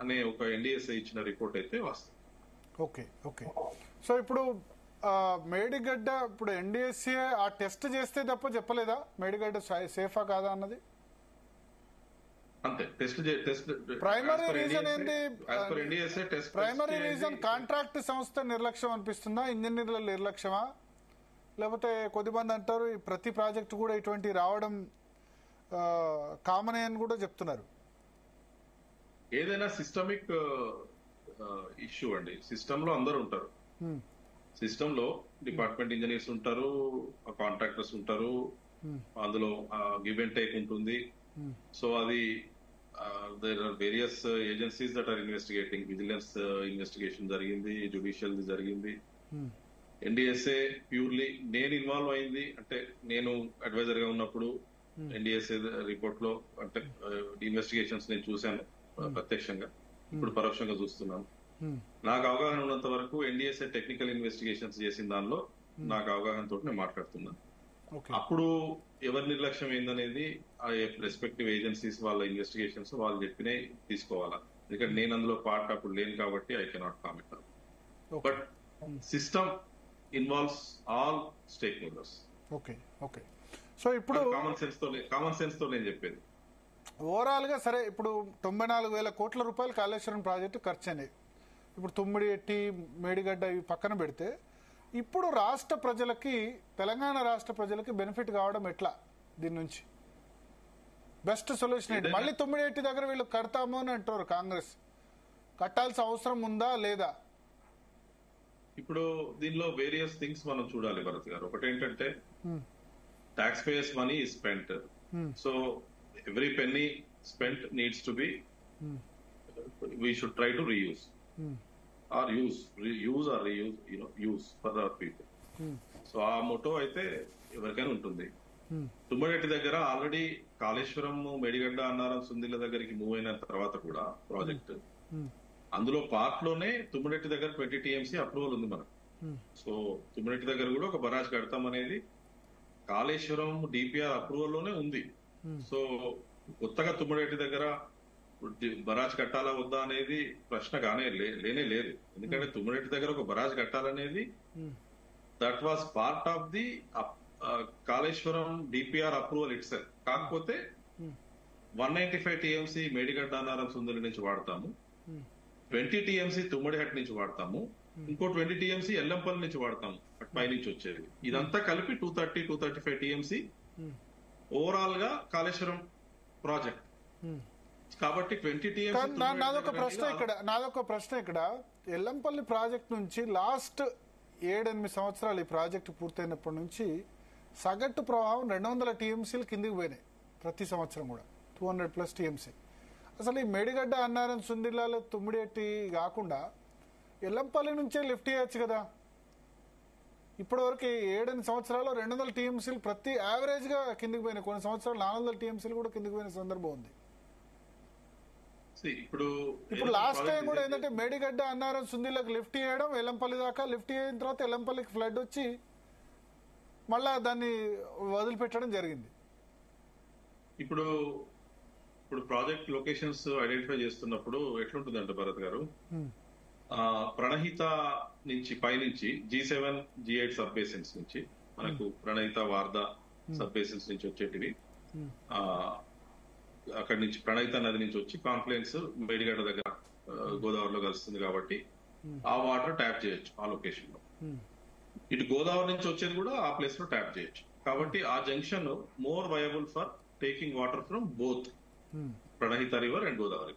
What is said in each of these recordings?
అనే ఒక ఎన్డీఎస్ఏ ఇచ్చిన రిపోర్ట్ అయితే వస్తుంది. Okay okay. సో ఇప్పుడు మేడిగడ్డ ఇప్పుడు ఎన్డీఎస్ఏ ఆ టెస్ట్ చేస్తే తప్ప చెప్పలేదా మేడిగడ్డ సేఫా కాదా అన్నది? అంతే. ప్రైమరీ రీజన్ ఏంటి? ప్రైమరీ రీజన్ కాంట్రాక్ట్ సంస్థ నిర్లక్ష్యం అనిపిస్తుందా, ఇంజనీర్ల నిర్లక్ష్యమా, లేకపోతే కొద్దిమంది అంటారు ప్రతి ప్రాజెక్టు కూడా ఇటువంటి రావడం కామన్ అని కూడా చెప్తున్నారు. ఏదైనా సిస్టమిక్ ఇష్యూ అండి. సిస్టమ్ లో అందరూ ఉంటారు. సిస్టమ్ లో డిపార్ట్మెంట్ ఇంజనీర్స్ ఉంటారు, కాంట్రాక్టర్స్ ఉంటారు, అందులో గివ్ అండ్ టేక్ ఉంటుంది. సో అది there are various agencies that are investigating. Vigilance investigation జరిగింది, జ్యుడిషియల్ జరిగింది. ఎన్డీఎస్ఏ ప్యూర్లీ నేను ఇన్వాల్వ్ అయింది అంటే నేను అడ్వైజర్ గా ఉన్నప్పుడు ఎన్డీఎస్ఏ రిపోర్ట్ లో అంటే ఇన్వెస్టిగేషన్స్ నేను చూశాను ప్రత్యక్షంగా, ఇప్పుడు పరోక్షంగా చూస్తున్నాను. నాకు అవగాహన ఉన్నంత వరకు ఎన్డీఎస్ఏ టెక్నికల్ ఇన్వెస్టిగేషన్స్ చేసిన దానిలో నాకు అవగాహన తోటి నేను మాట్లాడుతున్నాను. అప్పుడు ఎవరి నిర్లక్ష్యం ఏందనేది ఆ రెస్పెక్టివ్ ఏజెన్సీస్ వాళ్ళ ఇన్వెస్టిగేషన్స్ వాళ్ళు చెప్పినవి తీసుకోవాలా. ఎందుకంటే నేను అందులో పార్ట్ అప్పుడు లేను కాబట్టి I cannot comment. But system involves all stake holders. Okay okay. So ఇప్పుడు కామన్ సెన్స్ తో నేను చెప్పేది ఓవరాల్ గా సరే ఇప్పుడు 94,000 కోట్ల రూపాయలు కాళేశ్వరం ప్రాజెక్టు ఖర్చు అనేది. ఇప్పుడు తుమ్మిడి ఎట్టి మేడిగడ్డ ఇవి పక్కన పెడితే ఇప్పుడు రాష్ట్ర ప్రజలకి, తెలంగాణ రాష్ట్ర ప్రజలకి బెనిఫిట్ కావడం ఎట్లా? దీని నుంచి బెస్ట్ సొల్యూషన్ ఏంటి? మళ్ళీ తుమ్మిడి ఎట్టి దగ్గర వీళ్ళు కడతాము అని అంటారు కాంగ్రెస్. కట్టాల్సిన అవసరం ఉందా లేదా? ఇప్పుడు దీనిలో వేరియస్ థింగ్స్ మనం చూడాలి భరత్ గారు. ఒకటేంటంటే tax payers money is spent. So every penny spent needs to be, we should try to reuse. Or use or reuse, use for our people. So ఆ మోటో అయితే ఎవరికైనా ఉంటుంది. తుమ్మడెట్టి దగ్గర ఆల్రెడీ కాళేశ్వరం, మేడిగడ్డ, అన్నారం, సుందిల దగ్గరికి మూవ్ అయిన తర్వాత కూడా ప్రాజెక్ట్ అందులో పార్ట్ లోనే తుమ్మడెట్టి దగ్గర 20 TMC అప్రూవల్ ఉంది మనకు. సో తుమ్మడెట్టి దగ్గర కూడా ఒక బరాజ్ కడతాం అనేది కాళేశ్వరం డిపిఆర్ అప్రూవల్ లోనే ఉంది. సో కొత్తగా తుమ్మడెట్టి దగ్గర బరాజ్ కట్టాలా వద్దా అనేది ప్రశ్న లేనే లేదు. ఎందుకంటే తుమ్మడెట్టి దగ్గర ఒక బరాజ్ కట్టాలనేది that was part of the Kaleshwaram DPR approval itself. కాకపోతే 195 TMC మేడిగడ్డ, అన్నారం, సుందరి నుంచి వాడతాము, 20 TMC తుమ్మడిహట్ నుంచి వాడతాము, ఇంకో 20 TMC ఎల్లంపల్లి నుంచి వాడతాము పై నుంచి వచ్చేది. ఇదంతా కలిపి 235 TMC ఓవరాల్ గా కాళేశ్వరం ప్రాజెక్ట్. కాబట్టి 20 TMC. నాదొక ప్రశ్న ఇక్కడ ఎల్లంపల్లి ప్రాజెక్ట్ నుంచి లాస్ట్ 7-8 సంవత్సరాలు ఈ ప్రాజెక్టు పూర్తయినప్పటి నుంచి సగటు ప్రవాహం 200 TMCలు కిందికి పోయినాయి ప్రతి సంవత్సరం కూడా, 200+ TMC. అసలు ఈ మేడిగడ్డ, అన్నారం, సుందిల్లాలో తుమ్మిడేటి కాకుండా ఎల్లంపల్లి నుంచే లిఫ్ట్ చేయొచ్చు కదా. ఇప్పటి వరకు 7-8 సంవత్సరాలు 200 TMCలు ప్రతి యావరేజ్ గా కిందికి పోయినాయి. కొన్ని సంవత్సరాలు 400 TMCలు కూడా కిందికి పోయిన సందర్భం ఉంది. ఇప్పుడు లాస్ట్ టైం కూడా ఏంటంటే మేడిగడ్డ, అన్నారం, సుందిలకు లిఫ్ట్ చేయడం, ఎల్లంపల్లి దాకా లిఫ్ట్ అయిన తర్వాత ఎల్లంపల్లికి ఫ్లడ్ వచ్చి మళ్ళా దాన్ని వదిలిపెట్టడం జరిగింది. ఇప్పుడు ప్రాజెక్ట్ లొకేషన్స్ ఐడెంటిఫై చేస్తున్నప్పుడు ఎట్లుంటుందంటే భరత్ గారు, ప్రణహిత నుంచి పైనుంచి G7, G8 సబ్ బేసిన్స్ నుంచి మనకు ప్రణహిత, వార్దా సబ్ బేసిన్స్ నుంచి వచ్చేటివి, అక్కడి నుంచి ప్రణహిత నది నుంచి వచ్చి కాన్ఫ్లుయెన్స్ మేడిగడ్డ దగ్గర గోదావరిలో కలుస్తుంది కాబట్టి ఆ వాటర్ ట్యాప్ చేయొచ్చు ఆ లొకేషన్ లో. ఇటు గోదావరి నుంచి వచ్చేది కూడా ఆ ప్లేస్ లో ట్యాప్ చేయొచ్చు. కాబట్టి ఆ junction more viable for taking water from both Pranahita river and Godavari.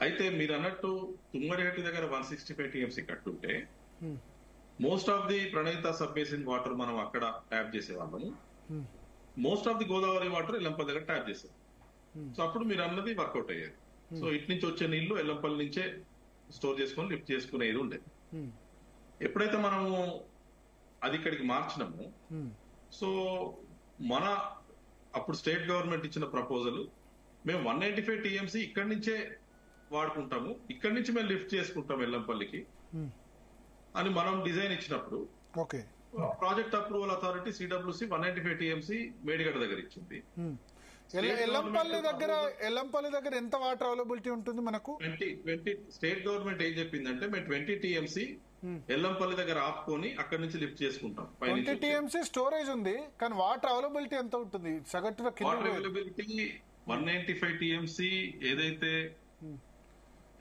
అయితే మీరు అన్నట్టు తుమ్మడిహట్టి దగ్గర 165 TMC కట్టుంటే most of the Pranahita sub basin water మనం అక్కడ ట్యాప్ చేసేవాళ్ళము, most of the Godavari water Yellampalli దగ్గర ట్యాప్ చేసేది. సో అప్పుడు మీరు అన్నది వర్కౌట్ అయ్యేది. సో ఇటు నుంచి వచ్చే నీళ్లు ఎల్లంపల్లి నుంచే స్టోర్ చేసుకుని లిఫ్ట్ చేసుకునేది ఉండేది. ఎప్పుడైతే మనము అది ఇక్కడికి మార్చినాము, సో మన అప్పుడు స్టేట్ గవర్నమెంట్ ఇచ్చిన ప్రపోజల్ మేము 185 TMC ఇక్కడి నుంచే వాడుకుంటాము, ఇక్కడి నుంచి మేము లిఫ్ట్ చేసుకుంటాం ఎల్లంపల్లికి అని మనం డిజైన్ ఇచ్చినప్పుడు project approval authority CWC 195 TMC Medigadda దగ్గర ఇచ్చింది. ఎల్లంపల్లి దగ్గర ఎంత వాటర్ అవైలబిలిటీ ఉంటుంది మనకు? 20 స్టేట్ గవర్నమెంట్ ఏం చెప్పిందంటే మేము 20 టీఎంసీ ఎల్లంపల్లి దగ్గర ఆపుకొని అక్కడ నుంచి లిఫ్ట్ చేసుకుంటాం. 20 టీఎంసీ స్టోరేజ్ ఉంది, కానీ వాటర్ అవైలబిలిటీ ఎంత ఉంటుంది సగటున? వాటర్ అవైలబిలిటీ 195 టీఎంసీ ఏదైతే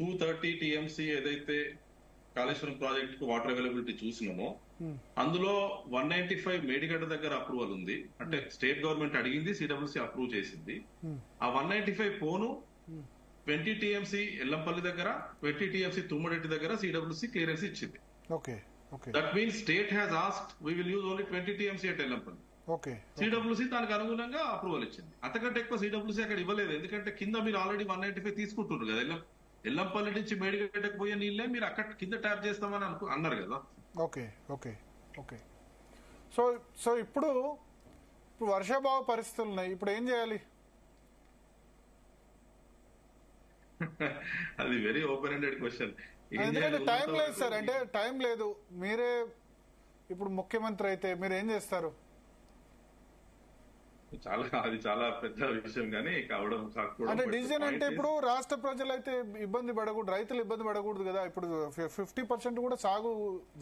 230 టీఎంసీ ఏదైతే కాళేశ్వరం ప్రాజెక్ట్ కు వాటర్ అవైలబిలిటీ చూసినామో అందులో 195 మేడిగడ్డ దగ్గర అప్రూవల్ ఉంది. అంటే స్టేట్ గవర్నమెంట్ అడిగింది, సిడబ్ల్యూసీ అప్రూవ్ చేసింది. ఆ 195 పోను 20 టీఎంసీ ఎల్లంపల్లి దగ్గర, 20 టీఎంసీ తుమ్మరెడ్డి దగ్గర సిడబ్ల్యూసీ క్లియరెన్స్ ఇచ్చింది. That means state has asked we will use only 20 TMC at Yellampalli. CWC దానికి అనుగుణంగా అప్రూవల్ ఇచ్చింది. అంతకంటే ఎక్కువ సిడబ్ల్యూసీ అక్కడ ఇవ్వలేదు. ఎందుకంటే కింద మీరు ఆల్రెడీ 195 తీసుకుంటున్నారు కదా. ఎల్లంపల్లి నుంచి మేడిగడ్డకు పోయే నీళ్ళే మీరు అక్కడ కింద ట్యాప్ చేస్తామని అన్నారు కదా. Okay okay okay. సో ఇప్పుడు వర్షాభావ పరిస్థితులు ఉన్నాయి, ఇప్పుడు ఏం చేయాలి? అది వెరీ ఓపెన్ ఎండెడ్ క్వశ్చన్. ఎందుకంటే టైం లేదు సార్, అంటే టైం లేదు. మీరే ఇప్పుడు ముఖ్యమంత్రి అయితే మీరు ఏం చేస్తారు? అది చాలా పెద్ద విషయం కానీ కావడం అంటే డిసిజన్ అంటే ఇప్పుడు రాష్ట్ర ప్రజలు అయితే ఇబ్బంది పడకూడదు, రైతులు ఇబ్బంది పడకూడదు కదా. ఇప్పుడు 50% కూడా సాగు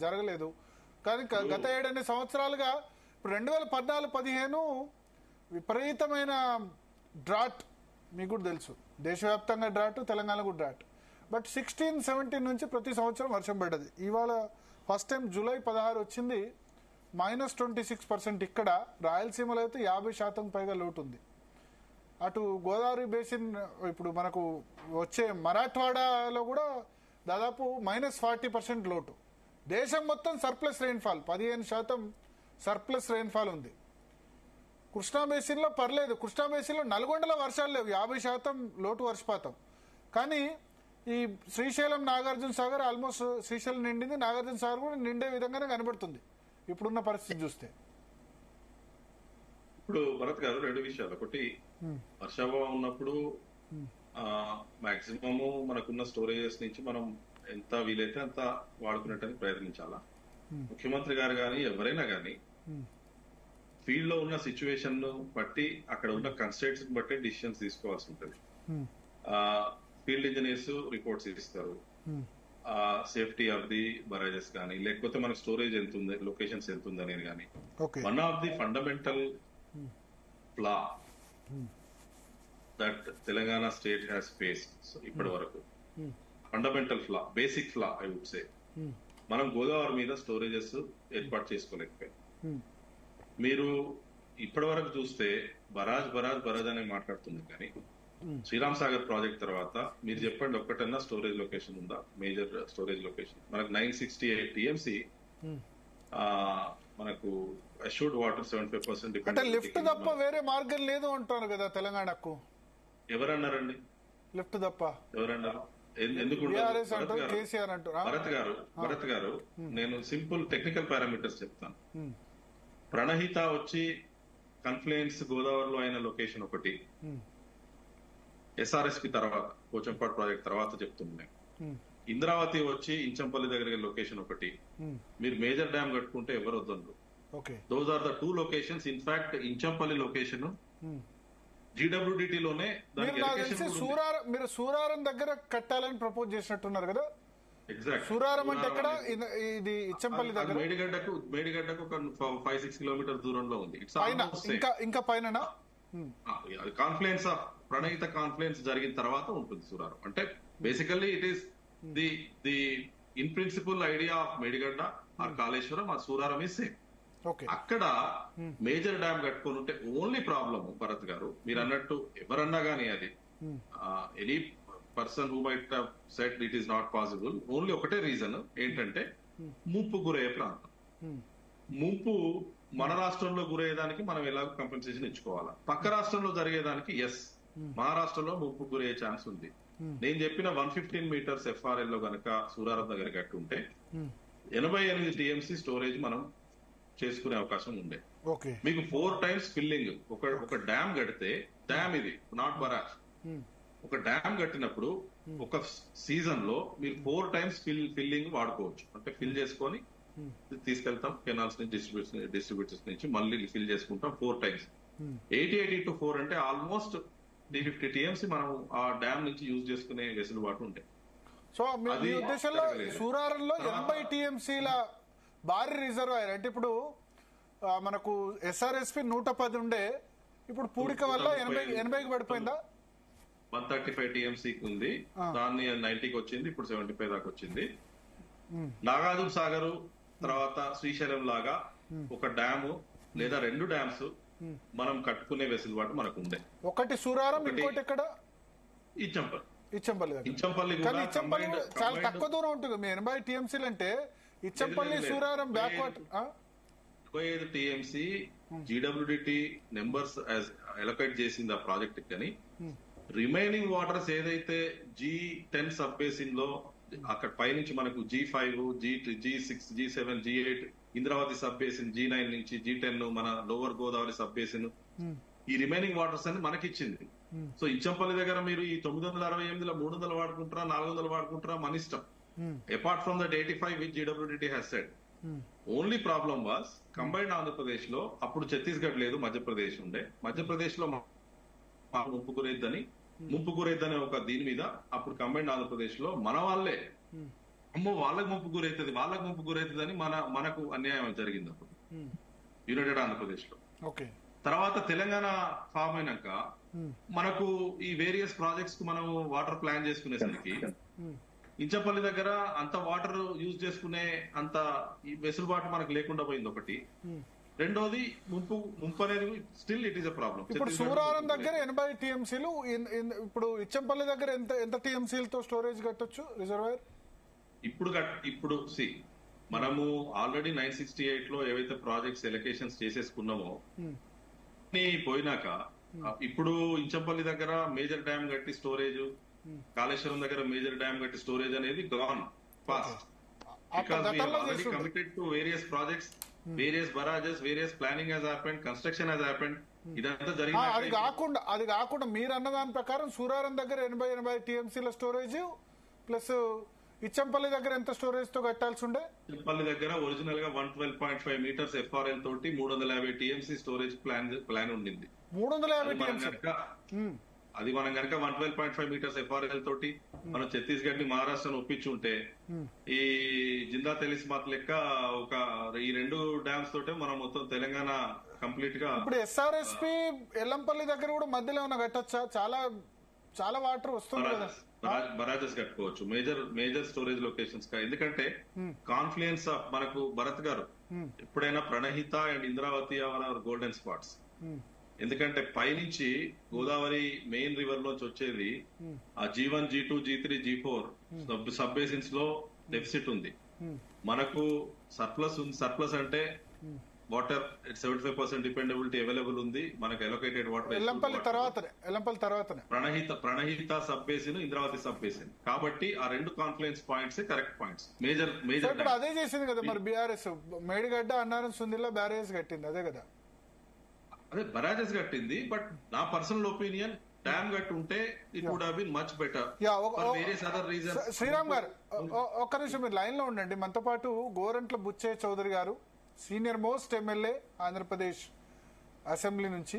జరగలేదు, కానీ గత 7 సంవత్సరాలుగా ఇప్పుడు 2014-15 విపరీతమైన డ్రాట్ మీకు కూడా తెలుసు. దేశవ్యాప్తంగా డ్రాట్, తెలంగాణ కూడా డ్రాట్. బట్ 16-17 నుంచి ప్రతి సంవత్సరం వర్షం పడ్డది. ఇవాళ ఫస్ట్ టైం జూలై 16 వచ్చింది, -26%. ఇక్కడ రాయలసీమలో అయితే 50% పైగా లోటు ఉంది. అటు గోదావరి బేసిన్ ఇప్పుడు మనకు వచ్చే మరాఠ్వాడాలో కూడా దాదాపు -40% లోటు. దేశం మొత్తం సర్ప్లస్ రెయిన్ఫాల్, 15% సర్ప్లస్ రెయిన్ఫాల్ ఉంది. కృష్ణా బేసిన్ లో పర్లేదు, కృష్ణా బేసిన్ లో నల్గొండలో వర్షాలు లేవు, 50% లోటు వర్షపాతం. కానీ ఈ శ్రీశైలం, నాగార్జున సాగర్ ఆల్మోస్ట్ శ్రీశైలం నిండింది, నాగార్జున సాగర్ కూడా నిండే విధంగానే కనబడుతుంది ఇప్పుడున్న పరిస్థితి చూస్తే. ఇప్పుడు భరత్ గారు 2 విషయాలు. ఒకటి, వర్షాభావం ఉన్నప్పుడు మాక్సిమము మనకున్న స్టోరేజెస్ నుంచి మనం ఎంత వీలైతే అంత వాడుకునేటానికి ప్రయత్నించాలా. ముఖ్యమంత్రి గారు కానీ ఎవరైనా కానీ ఫీల్డ్ లో ఉన్న సిచ్యువేషన్ ను బట్టి, అక్కడ ఉన్న కన్స్ట్రెంట్స్ బట్టి డిసిషన్స్ తీసుకోవాల్సి ఉంటుంది. ఫీల్డ్ ఇంజనీర్స్ రిపోర్ట్స్ ఇస్తారు, సేఫ్టీ ఆఫ్ ది బరాజెస్ కానీ, లేకపోతే మనకు స్టోరేజ్ ఎంత ఉంది, లొకేషన్స్ ఎంత ఉంది అనేది కానీ. One of the fundamental flaw that Telangana state has faced ఇప్పటి వరకు, fundamental flaw, basic flaw I would say, మనం గోదావరి మీద స్టోరేజెస్ ఏర్పాటు చేసుకోలేకపోయాం. మీరు ఇప్పటి వరకు చూస్తే బరాజ్ అని మాట్లాడుతుంది, కానీ శ్రీరామ్ సాగర్ ప్రాజెక్ట్ తర్వాత మీరు చెప్పండి ఒక్కటన్నా స్టోరేజ్ లొకేషన్ ఉందా? మేజర్ స్టోరేజ్ లొకేషన్ మనకు 968 టీఎంసీ మనకు అష్యూర్డ్ వాటర్ 75%. అంటే లిఫ్ట్ తప్ప వేరే మార్గం లేదు అంటారు కదా తెలంగాణకు. ఎవరన్నారండి లిఫ్ట్ తప్ప? ఎవరన్నారు? ఎందుకు భరత్ గారు నేను సింపుల్ టెక్నికల్ పారామీటర్స్ చెప్తాను. ప్రణహిత వచ్చి కన్ఫ్లుయెన్స్ గోదావరిలో అయిన లొకేషన్ ఒకటి, ఎస్ఆర్ఎస్పి తర్వాత పోచంపాడు ప్రాజెక్ట్ తర్వాత చెప్తున్నాను. ఇంద్రావతి వచ్చి ఇంచంపల్లి దగ్గర లొకేషన్ ఒకటి. మీరు మేజర్ డ్యామ్ కట్టుకుంటే ఎవరు వద్దండ్రు. Those are the 2 locations. In fact Inchampalli location GWDT లోనే మీరు సూరారం దగ్గర కట్టాలని ప్రపోజ్ చేసినట్టున్నారు కదా. ఎగ్జాక్ట్. సూరారం అంటే ఎక్కడ? ఇది ఇచ్చంపల్లి దగ్గర, మేడిగడ్డకు ఒక 5-6 కిలోమీటర్ దూరంలో ఉంది. ఇంకా పైన కాన్ఫ్లుయెన్స్ ఆఫ్ ప్రణహిత కాన్ఫ్లుయెన్స్ జరిగిన తర్వాత ఉంటుంది సూరారం. అంటే basically it is the in principle idea of Medigadda or Kaleshwaram or Suraram is same. అక్కడ మేజర్ డ్యామ్ కట్టుకొని ఉంటే ఓన్లీ ప్రాబ్లమ్ భరత్ గారు, మీరు అన్నట్టు ఎవరన్నా గానీ అది any person who might have said it is not possible, only ఒకటే రీజన్ ఏంటంటే ముంపు గురయ్యే ప్రాంతం. ముంపు మన రాష్ట్రంలో గురయ్యేదానికి మనం ఎలాగో కంపెన్సేషన్ ఇచ్చుకోవాలా, పక్క రాష్ట్రంలో జరిగేదానికి ఎస్ మహారాష్ట్రలో ముంపు గురయ్యే ఛాన్స్ ఉంది. నేను చెప్పిన 115 మీటర్స్ ఎఫ్ఆర్ఎల్ లో గనక సూరారం దగ్గర కట్టుంటే 88 టీఎంసీ స్టోరేజ్ మనం చేసుకునే అవకాశం ఉండే. మీకు 4 times ఫిల్లింగ్. ఒక డ్యామ్ కడితే, డ్యామ్ ఇది నాట్ బరాజ్, ఒక డ్యామ్ కట్టినప్పుడు ఒక సీజన్ లో మీరు 4 times ఫిల్లింగ్ వాడుకోవచ్చు. అంటే ఫిల్ చేసుకొని తీసుకెళ్తాం కెనాల్స్ నుంచి, డిస్ట్రిబ్యూటర్స్ నుంచి మళ్ళీ ఫిల్ చేసుకుంటాం 4 times. 80-82 అంటే ఆల్మోస్ట్ 350 టీఎంసీ మనం ఆ డ్యామ్ నుంచి యూజ్ చేసుకునే వెసులుబాటు ఉంటాయి. సో మీ ఉద్దేశంలో సూరారంలో 80 టీఎంసీల భారీ రిజర్వాయర్ అంటే ఇప్పుడు మనకు ఎస్ఆర్ఎస్పి 110 ఉండే, ఇప్పుడు పూడిక వల్ల 80కి పడిపోయిందా? 135 టీఎంసీకి ఉంది, దాన్ని 90కి వచ్చింది, ఇప్పుడు 75 దాకా వచ్చింది. నాగార్జున సాగర్ తర్వాత శ్రీశైలం లాగా ఒక డ్యాము లేదా 2 డ్యామ్స్ మనం కట్టుకునే వెసులుబాటు మనకు ఉండే. ఒకటి సూరారం, ఇంకోటి ఎక్కడ? ఇచ్చంపల్లి కానీ ఇచ్చంపల్లి చాలా తక్కువ దూరం ఉంటుంది. మీ 80 టీఎంసీలు అంటే Ichampalli Sooraram backward 25 TMC GWDT numbers allocate చేసింది ఆ ప్రాజెక్ట్. కానీ రిమైనింగ్ వాటర్స్ ఏదైతే G10 సబ్ బేసిన్ లో అక్కడ పైనుంచి మనకు G5, G6, G7, G8 Indravati sub basin, G9 నుంచి G10 మన లోవర్ గోదావరి సబ్ బేసిన్, ఈ రిమైనింగ్ వాటర్స్ అని మనకి ఇచ్చింది. సో ఇచ్చంపల్లి దగ్గర మీరు ఈ 968లో 300 వాడుకుంటారా, 400 వాడుకుంటారా, మన ఇష్టం. Apart from that 85 which GWDT has said. Only problem was combined Andhra Pradesh లో అప్పుడు ఛత్తీస్గఢ్ లేదు, మధ్యప్రదేశ్ ఉండే. మధ్యప్రదేశ్ లో ముప్పు గురైద్దనే ఒక దీని మీద అప్పుడు కంబైన్డ్ ఆంధ్రప్రదేశ్ లో మన వాళ్ళే అమ్మో వాళ్ళకి ముప్పు గురైతుంది అని మనకు అన్యాయం జరిగింది అప్పుడు యునైటెడ్ ఆంధ్రప్రదేశ్ లో. తర్వాత తెలంగాణ ఫామ్ అయినాక మనకు ఈ వేరియస్ ప్రాజెక్ట్స్ కు మనం వాటర్ ప్లాన్ చేసుకునేసరికి ఇంచపల్లి దగ్గర అంత వాటర్ యూజ్ చేసుకునే అంత వెసులుబాటు మనకు లేకుండా పోయింది ఒకటి. రెండోది ముంపు అనేది still it is a problem. ఇప్పుడు సూరారం దగ్గర 80 టీఎంసీలు, ఇప్పుడు ఇచ్చంపల్లి దగ్గర ఎంత టీఎంసీలతో స్టోరేజ్ కట్టొచ్చు రిజర్వాయర్? ఇప్పుడు మనము ఆల్రెడీ 968 లో ఏవైతే ప్రాజెక్ట్స్ ఎలకేషన్స్ చేసేసుకున్నామో పోయినాక ఇప్పుడు ఇంచంపల్లి దగ్గర మేజర్ డ్యామ్ కట్టి స్టోరేజ్, కాళేశ్వరం దగ్గర మేజర్ డ్యామ్ కట్టి స్టోరేజ్ అనేది gone fast. Because we have already committed to various projects, various barrages, various planning has happened, construction has happened. ఇదంతా జరిగింది. అది కాకుండా మీరు అన్న దాని ప్రకారం సూరారం దగ్గర 80 టీఎంసీల స్టోరేజ్ ప్లస్ ఇచ్చంపల్లి దగ్గర ఎంత స్టోరేజ్ తో కట్టాల్సి ఉండే? ఇచ్చంపల్లి దగ్గర ఒరిజినల్ గా 112.5 మీటర్స్ FRL తోటి 350 టీఎంసీ స్టోరేజ్ ప్లాన్ ఉండింది. 350 టీఎంసీ అది మనం కనుక 112.5 మీటర్స్ FRL తోటి మనం ఛత్తీస్గఢ్ ని మహారాష్ట్రను ఒప్పించుంటే ఈ జిందా తెలిసిమాత్ లెక్క ఒక ఈ 2 డ్యామ్స్ తోటే మనం మొత్తం తెలంగాణ కంప్లీట్ గా. ఇప్పుడు ఎస్ఆర్ఎస్పి ఎల్లంపల్లి దగ్గర కూడా మధ్యలో ఏమైనా కట్టొచ్చా? చాలా వాటర్ వస్తుంది కదా. బరాజెస్ కట్టుకోవచ్చు మేజర్ స్టోరేజ్ లొకేషన్స్ గా. ఎందుకంటే కాన్ఫ్లుయెన్స్ ఆఫ్ మనకు భరత్ గారు ఎప్పుడైనా Pranahita and Indravati are golden spots. ఎందుకంటే పైనుంచి గోదావరి మెయిన్ రివర్ లోంచి వచ్చేది ఆ G1, G2, G3, G4 sub basins లో డెఫిసిట్ ఉంది. మనకు సర్ప్లస్ అంటే వాటర్ 75% డిపెండబిలిటీ అవైలబుల్ ఉంది. మనకు అలొకేటెడ్ వాటర్ ఎల్లంపల్లి తర్వాత Pranahita sub basin, Indravati sub basin. కాబట్టి ఆ 2 confluence points correct points. Major అదే చేసింది కదా మరి బీఆర్ఎస్. మేడిగడ్డ, అన్నారం, సుందిల్లా బ్యారేజ్ కట్టింది అదే కదా. అదే బరాజెస్ కట్టింది. బట్ నా పర్సనల్ ఒపీనియన్ డ్యామ్ కట్టి ఉంటే it would have been much better for various other reasons. Sriram గారు ఒక్క నిమిషం మీరు లైన్ లో ఉండండి. మనతో పాటు గోరంట్ల బుచ్చయ్య చౌదరి గారు, senior most MLA Andhra Pradesh assembly నుంచి.